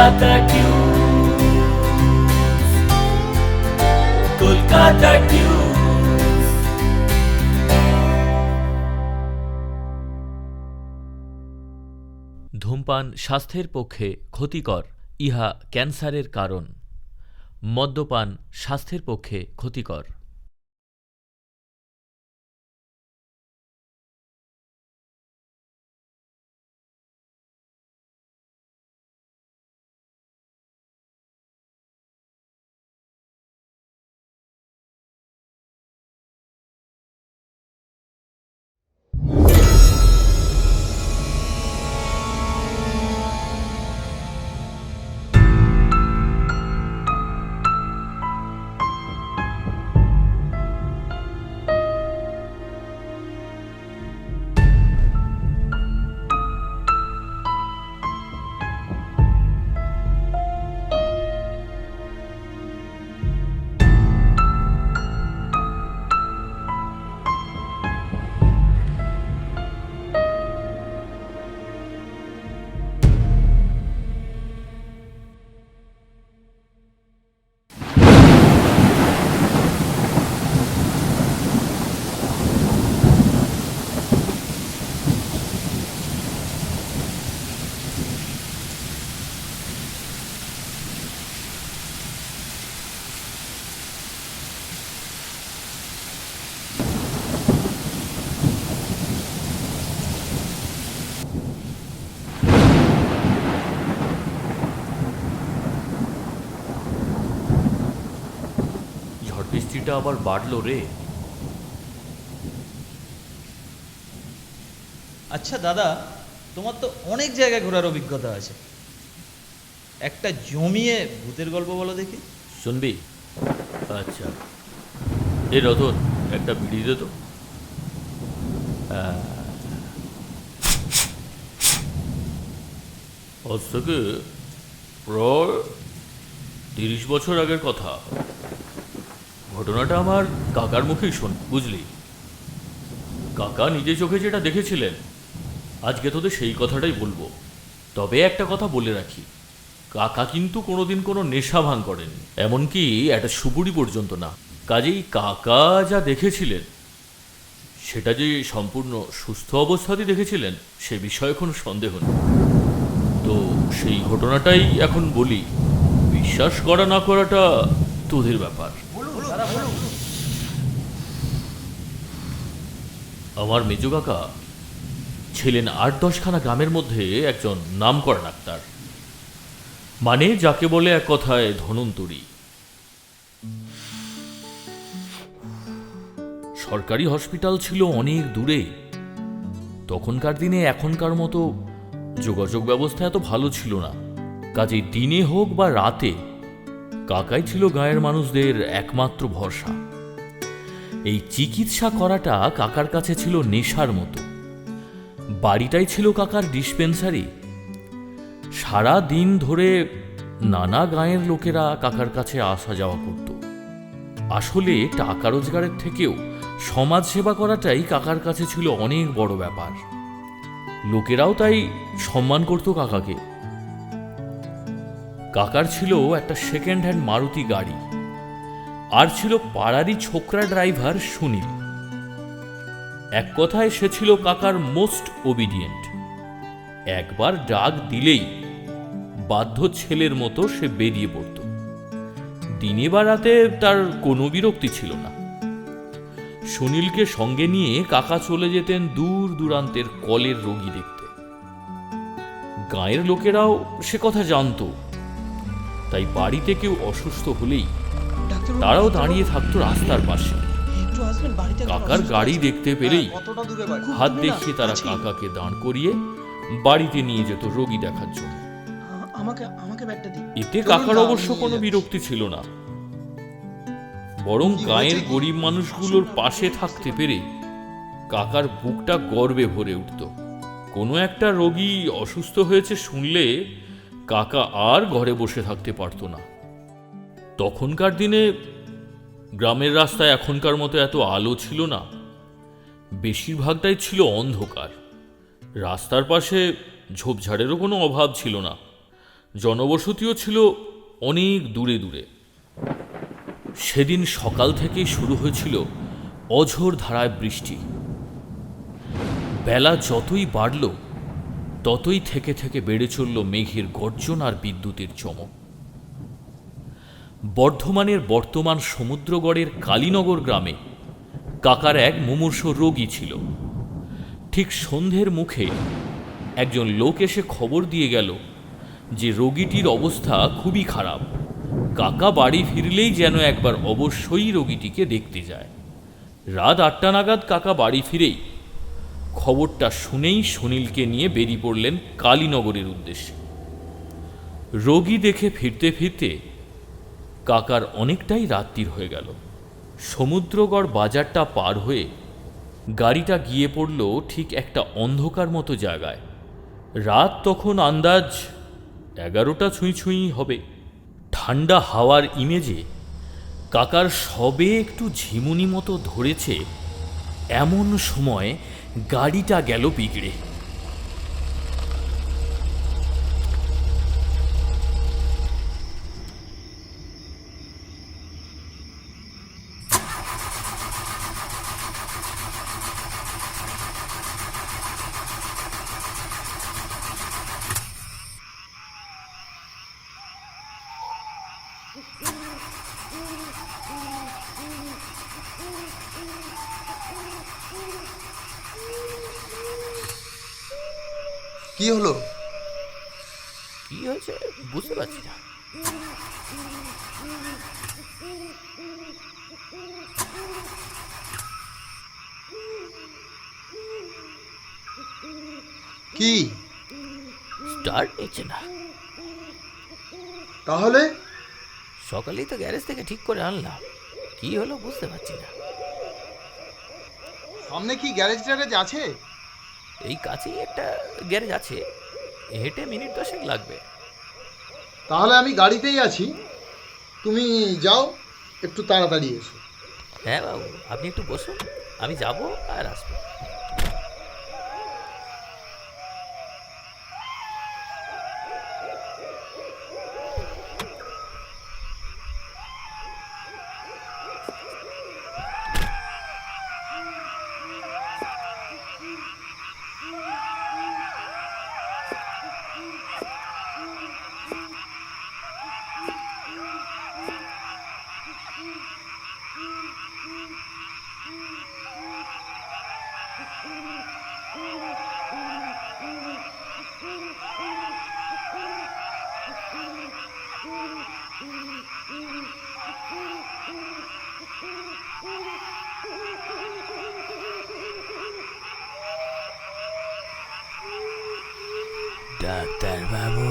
Kolkata tunes, Kolkata tunes. ধূমপান স্বাস্থ্যের পক্ষে ক্ষতিকর, ইহা ক্যান্সারের কারণ। মদ্যপান স্বাস্থ্যের পক্ষে ক্ষতিকর। ঝড় বৃষ্টিটা আবার বাড়লো রে। আচ্ছা দাদা, তোমার তো অনেক জায়গায় ঘোরার অভিজ্ঞতা আছে, একটা জমিয়ে ভূতের গল্প বলো দেখি। শুনবি? আচ্ছা, এ রতন, একটা বিড়ি দে তো। আজ থেকে প্রায় 30 বছর আগের কথা। ঘটনাটা আমার কাকার মুখেই শোন, বুঝলি? কাকা নিজে চোখে যেটা দেখেছিলেন, আজকে তোদের সেই কথাটাই বলবো। তবে একটা কথা বলে রাখি, কাকা কিন্তু কোনোদিন কোনো নেশা ভাঙ করেন, এমনকি একটা সুপুরি পর্যন্ত না। কাজেই কাকা যা দেখেছিলেন সেটা যে সম্পূর্ণ সুস্থ অবস্থাতেই দেখেছিলেন সে বিষয়ে কোনো সন্দেহ নেই। তো সেই ঘটনাটাই এখন বলি, বিশ্বাস করা না করাটা তোদের ব্যাপার। আমার মেজো কাকা ছিলেন 8-10খানা গ্রামের মধ্যে একজন নামকরা ডাক্তার, মানে যাকে বলে এক কথায় ধন্বন্তরী। সরকারি হসপিটাল ছিল অনেক দূরে। তখনকার দিনে এখনকার মতো যোগাযোগ ব্যবস্থা এত ভালো ছিল না। কাজেই দিনে হোক বা রাতে কাকাই ছিল গাঁয়ের মানুষদের একমাত্র ভরসা। এই চিকিৎসা করাটা কাকার কাছে ছিল নেশার মতো। বাড়িটাই ছিল কাকার ডিসপেন্সারি। সারা দিন ধরে নানা গাঁয়ের লোকেরা কাকার কাছে আসা যাওয়া করত। আসলে টাকা রোজগারের থেকেও সমাজ সেবা করাটাই কাকার কাছে ছিল অনেক বড় ব্যাপার। লোকেরাও তাই সম্মান করত কাকাকে। কাকার ছিল একটা সেকেন্ড হ্যান্ড মারুতি গাড়ি, আর ছিল পাড়ারই ছোকরা ড্রাইভার সুনীল। এক কথায় সে ছিল কাকার মোস্ট ওবিডিয়েন্ট। একবার ডাক দিলেই বাধ্য ছেলের মতো সে বেরিয়ে পড়ত। দিনে বা রাতে তার কোনো বিরক্তি ছিল না। সুনীলকে সঙ্গে নিয়ে কাকা চলে যেতেন দূর দূরান্তের কলের রোগী দেখতে। গাঁয়ের লোকেরাও সে কথা জানত, তাই বাড়িতে কেউ অসুস্থ হলেই তারাও দাঁড়িয়ে থাকতো রাস্তার পাশে। কাকার গাড়ি দেখতে পেলেই হাত দেখিয়ে তারা কাকাকে দাঁড় করিয়ে বাড়িতে নিয়ে যেত রোগী দেখার জন্য। এতে কাকার অবশ্য কোনো বিরক্তি ছিল না, বরং গাঁয়ের গরিব মানুষগুলোর পাশে থাকতে পেরে কাকার বুকটা গর্বে ভরে উঠত। কোনো একটা রোগী অসুস্থ হয়েছে শুনলে কাকা আর ঘরে বসে থাকতে পারত না। তখনকার দিনে গ্রামের রাস্তায় এখনকার মতো এত আলো ছিল না, বেশিরভাগটাই ছিল অন্ধকার। রাস্তার পাশে ঝোপঝাড়েরও কোনো অভাব ছিল না, জনবসতিও ছিল অনেক দূরে দূরে। সেদিন সকাল থেকেই শুরু হয়েছিল অঝোর ধারায় বৃষ্টি। বেলা যতই বাড়ল ততই থেকে থেকে বেড়ে চলল মেঘের গর্জন আর বিদ্যুতের চমক। বর্ধমানের বর্তমান সমুদ্রগড়ের কালীনগর গ্রামে কাকার এক মুমূর্ষু রোগী ছিল। ঠিক সন্ধ্যের মুখে একজন লোক এসে খবর দিয়ে গেল যে রোগীটির অবস্থা খুবই খারাপ। কাকা বাড়ি ফিরলেই যেন একবার অবশ্যই রোগীটিকে দেখতে যায়। রাত 8টা নাগাদ কাকা বাড়ি ফিরেই খবরটা শুনেই সুনীলকে নিয়ে বেরিয়ে পড়লেন কালীনগরের উদ্দেশ্যে। রোগী দেখে ফিরতে ফিরতে কাকার অনেকটাই রাত্রির হয়ে গেল। সমুদ্রগড় বাজারটা পার হয়ে গাড়িটা গিয়ে পড়ল ঠিক একটা অন্ধকার মতো জায়গায়। রাত তখন আন্দাজ 11টা ছুঁই ছুঁই হবে। ঠান্ডা হাওয়ার ইমেজে কাকার সবে একটু ঝিমুনি মতো ধরেছে, এমন সময় গাড়িটা গেল বিগড়ে। কি হলো? কি হয়েছে বুঝতে পারছি না। কি স্টার্ট নিচ্ছে না। তাহলে? সকালেই তো গ্যারেজ থেকে ঠিক করে আনলাম, কি হলো বুঝতে পারছি না। সামনে কি গ্যারেজ ট্যারেজ আছে? এই কাছেই একটা গ্যারেজ আছে, হেঁটে মিনিট 10 লাগবে। তাহলে আমি গাড়িতেই আছি, তুমি যাও, একটু তাড়াতাড়ি এসো। হ্যাঁ বাবু, আপনি একটু বসুন, আমি যাব আর আসবো। ডাক্তার বাবু,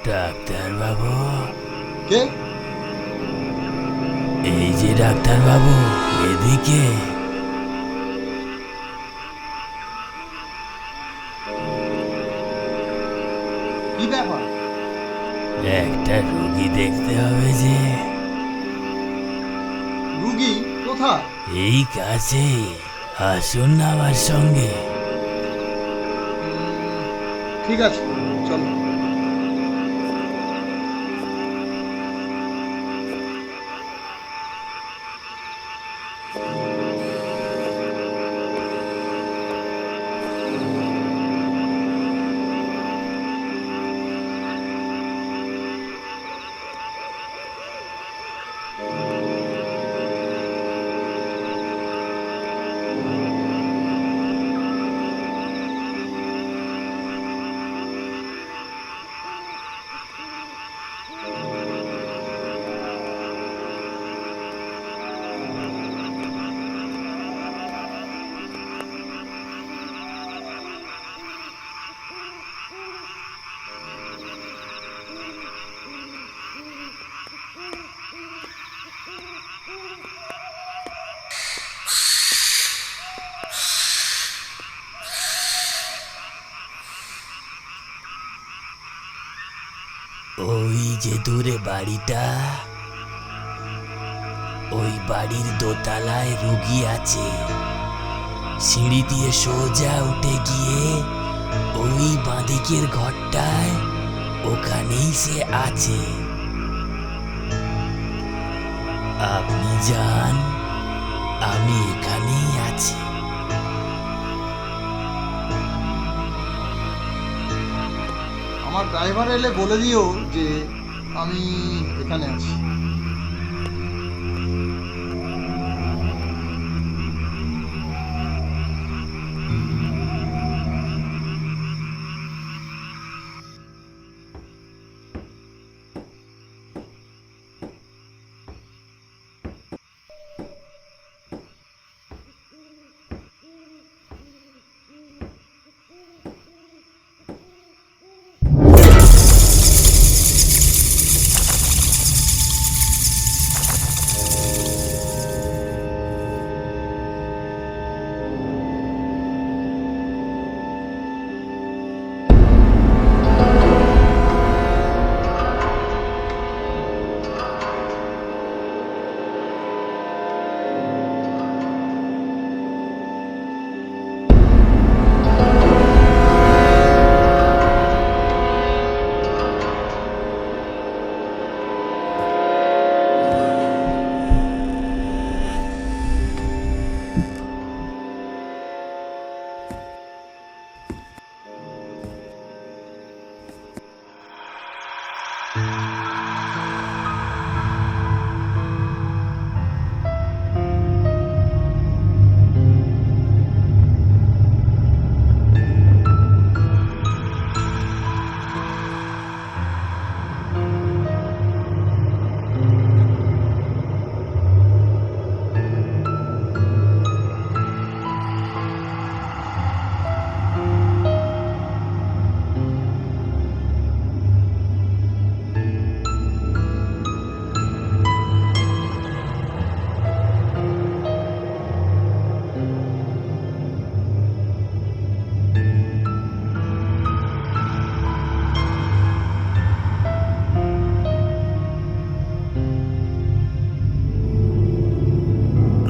ডাক্তার বাবু, কে? এই যে ডাক্তার বাবু, এদিকে। কি ব্যাপার? একটা রোগী দেখতে হবে যে। রুগী কোথায়? এই কাছে, আসুন না আমার সঙ্গে। ঠিক আছে, চলো। ওই যে দূরে বাড়িটা, ওই বাড়ির দোতলায় রোগী আছে। সিঁড়ি দিয়ে সোজা উঠে গিয়ে ওই বাঁদিকের ঘরটায়, ওখানেই সে আছে। আপনি যান, আমি এখানেই আছি। আমার ড্রাইভার এলে বলে দিও যে আমি এখানে আছি।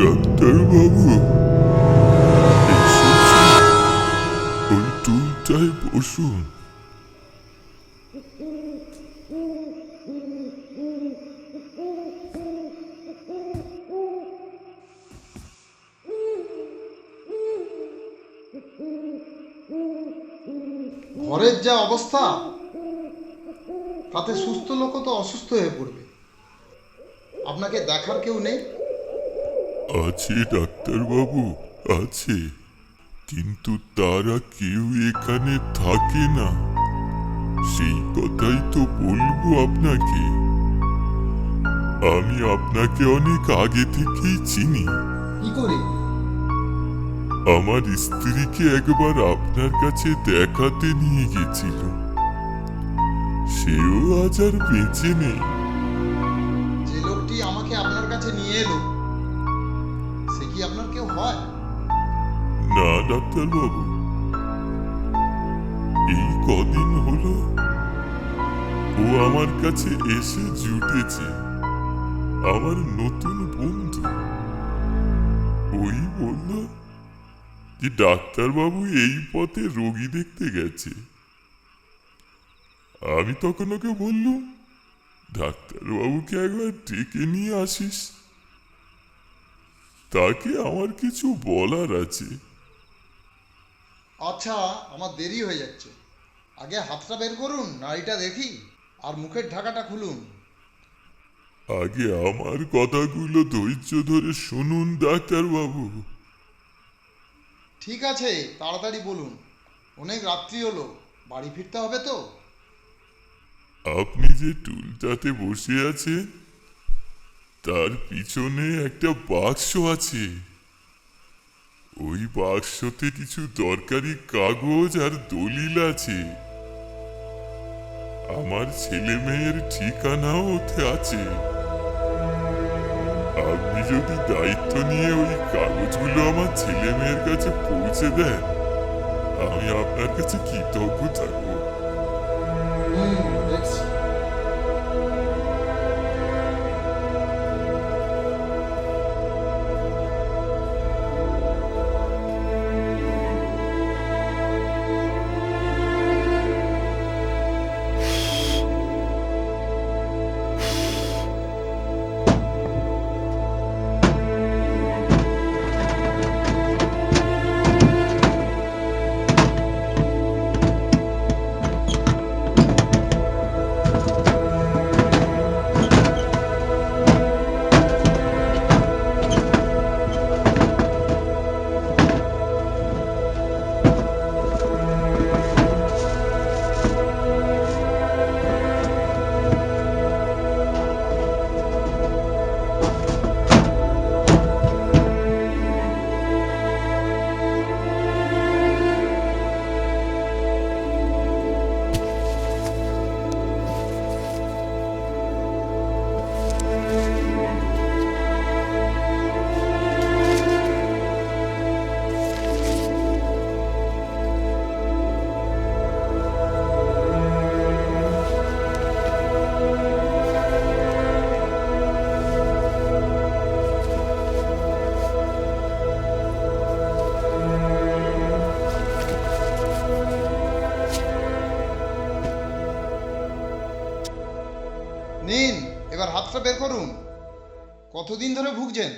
ডাক্তারবাবু এসেছেন? ওই টুলটায় বসুন। ঘরের যা অবস্থা, তাতে সুস্থ লোকও তো অসুস্থ হয়ে পড়বে। আপনাকে দেখার কেউ নেই? আছে ডাক্তারবাবু, আছে, কিন্তু তারা কেউ এখানে থাকে না। সেই কথাই তো বলবো আপনাকে। আমি আপনাকে অনেক আগে থেকেই চিনি। কি করে? আমার স্ত্রীকে একবার আপনার কাছে দেখাতে নিয়ে গেছিল। সেও আজ আর বেঁচে নেই। যে লোকটি আমাকে আপনার কাছে নিয়ে এলো, সে কি আপনার কেউ হয়? না ডাক্তারবাবু, এই কদিন হলো ও আমার কাছে এসে জুটেছে। আমার নতুন বন্ধু। ওই বলল যে ডাক্তারবাবু এই পথে রোগী দেখতে গেছে। আমি তখন ওকে বললুম, ডাক্তারবাবুকে একবার ডেকে নিয়ে আসিস, তাকে আমার কিছু বলার আছে। আচ্ছা, আমার দেরি হয়ে যাচ্ছে। আগে হাতটা বের করুন, নাড়িটা দেখি, আর মুখের ঢাকাটা খুলুন। আগে আমার কথাগুলো ধৈর্য ধরে শুনুন ডাক্তারবাবু। ঠিক আছে, তাড়াতাড়ি বলুন। অনেক রাত্রি হলো, বাড়ি ফিরতে হবে তো। আপনি যে টুলটাতে বসে আছেন, তার পিছনে একটা বাক্স আছে। ওই বাক্সতে কিছু দরকারি কাগজ আর দলিল আছে। আমার ছেলে মেয়ের ঠিকানাও ওতে আছে। আপনি যদি দায়িত্ব নিয়ে ওই কাগজগুলো আমার ছেলে মেয়ের কাছে পৌঁছে দেন, আমি আপনার কাছে কৃতজ্ঞ থাকবো। দেখছি। এবার হাতটা বের করুন। কতদিন ধরে ভুগছেন?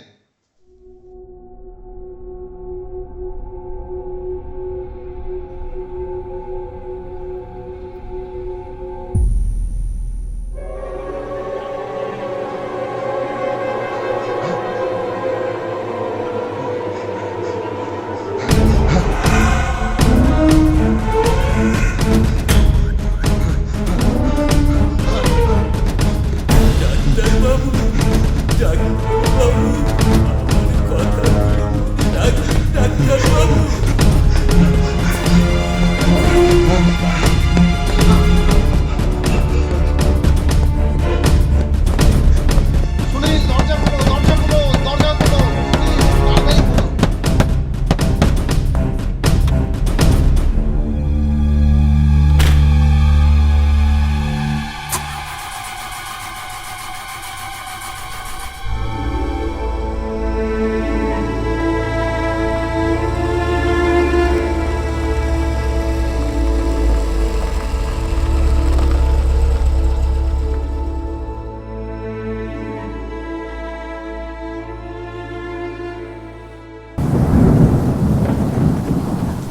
সুনীল, দরজা খোলো, দরজা খোলো, দরজা খোলো। সুনীল, তাড়াতাড়ি খোলো।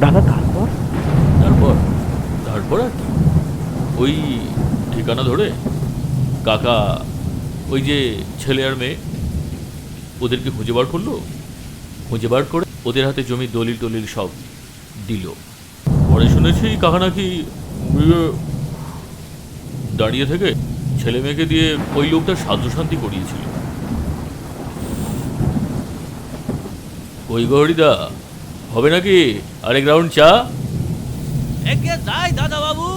দাদা তারপর? তারপর তারপর আর কি, ওই ঠিকানা ধরে কাকা ওই যে ছেলে আর মেয়ে ওদেরকে খুঁজে বার করলো, খুঁজে বার করে ওদের হাতে জমি দলিল টলিল সব দিল। পরে শুনেছি কাকা নাকি দাঁড়িয়ে থেকে ছেলে মেয়েকে দিয়ে ওই লোকটা সাধ্য শান্তি করিয়েছিল। ওই গৌরীদা, হবে নাকি আরেক রাউন্ড চা? একে যাই দাদা বাবু।